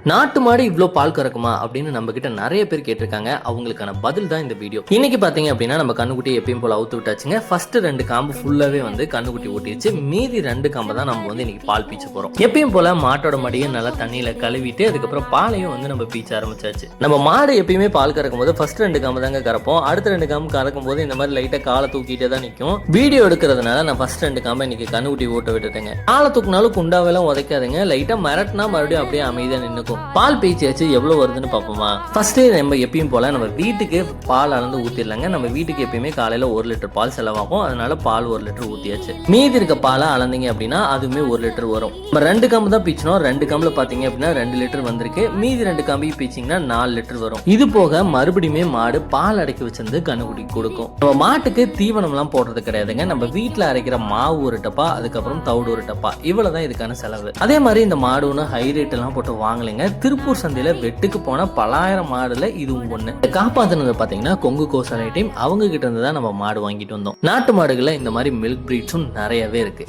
நாட்டு மாடு இவ்ளோ பால் கறக்குமா அப்படின்னு நம்ம கிட்ட நிறைய பேர் கேட்டிருக்காங்க. அவங்களுக்கான பதில் தான் இந்த வீடியோ. இன்னைக்கு பாத்தீங்க அப்படின்னா நம்ம கண்ணுக்குட்டி எப்பயும் போல அவுத்து விட்டாச்சுங்க. ஃபர்ஸ்ட் 2 காம்பு ஃபுல்லாவே கண்ணுக்குட்டி ஊட்டிடுச்சு. மீதி 2 காம்பை தான் நம்ம இன்னைக்கு பால் பீச்ச போறோம். எப்பயும் போல மாட்டோட மடியை நல்லா தண்ணியில கழுவிட்டு அதுக்கப்புறம் பாலையும் நம்ம பீச்ச ஆரம்பிச்சாச்சு. நம்ம மாடு எப்பயுமே பால் கறக்கும் போது ஃபர்ஸ்ட் 2 காம்பு தாங்க கறப்போம். அடுத்த 2 காம்பு கறக்கும் போது இந்த மாதிரி லைட்டா காலை தூக்கிட்டே தான் நிற்கும். வீடியோ எடுக்கிறதுனால நான் ஃபர்ஸ்ட் 2 காம்பை இன்னைக்கு கண்ணுக்குட்டி ஊட்ட விட்டுட்டேங்க. காலை தூக்குனாலும் குண்டாவெல்லாம் உதைக்காதுங்க. லைட்டா மிரட்டினா மறுபடியும் அப்படியே அமைதியா நின்னுக்கும். பால் பீச்சியாச்சு எவ்வளவு வருதுன்னு பாப்போமா. ஃபர்ஸ்ட் நம்ம எப்பயும் போல நம்ம வீட்டுக்கு பால் அளந்து ஊத்திடலாங்க. நம்ம வீட்டுக்கு எப்பயுமே காலையில 1 லிட்டர் பால் செலவாகும். அதனால பால் 1 லிட்டர் ஊத்தியாச்சு. மீதி இருக்க பாலை அளந்தீங்க அப்படின்னா அதுவுமே 1 லிட்டர் வரும். நம்ம 2 காம்பு தான் பீச்சணும். 2 காம்புல பாத்தீங்க அப்படின்னா 2 லிட்டர் வந்திருக்கு. மீதி 2 காம்பு பீச்சிங்கன்னா 4 லிட்டர் வரும். இது போக மறுபடியுமே மாடு பால் அடக்கி வச்சிருந்து கண்ணுக்குட்டி கொடுக்கும். நம்ம மாட்டுக்கு தீவனம் எல்லாம் போடுறது கிடையாதுங்க. நம்ம வீட்டுல அரைக்கிற மாவு ஒரு டப்பா, அதுக்கப்புறம் தவிடு ஒரு டப்பா, இவ்வளவுதான் இதுக்கான செலவு. அதே மாதிரி இந்த மாடு ஒன்று ஹை ரேட் எல்லாம் போட்டு வாங்கலைங்க. திருப்பூர் சந்தையில வெட்டுக்கு போன பலாயிரம் மாடுல இதுவும் ஒண்ணு. காப்பாத்தினது பாத்தீங்கன்னா கொங்கு கோசாலை டீம். அவங்க கிட்ட இருந்து தான் நம்ம மாடு வாங்கிட்டு வந்தோம். நாட்டு மாடுகள்ல இந்த மாதிரி மில்க் பிரீட்ஸும் நிறையவே இருக்கு.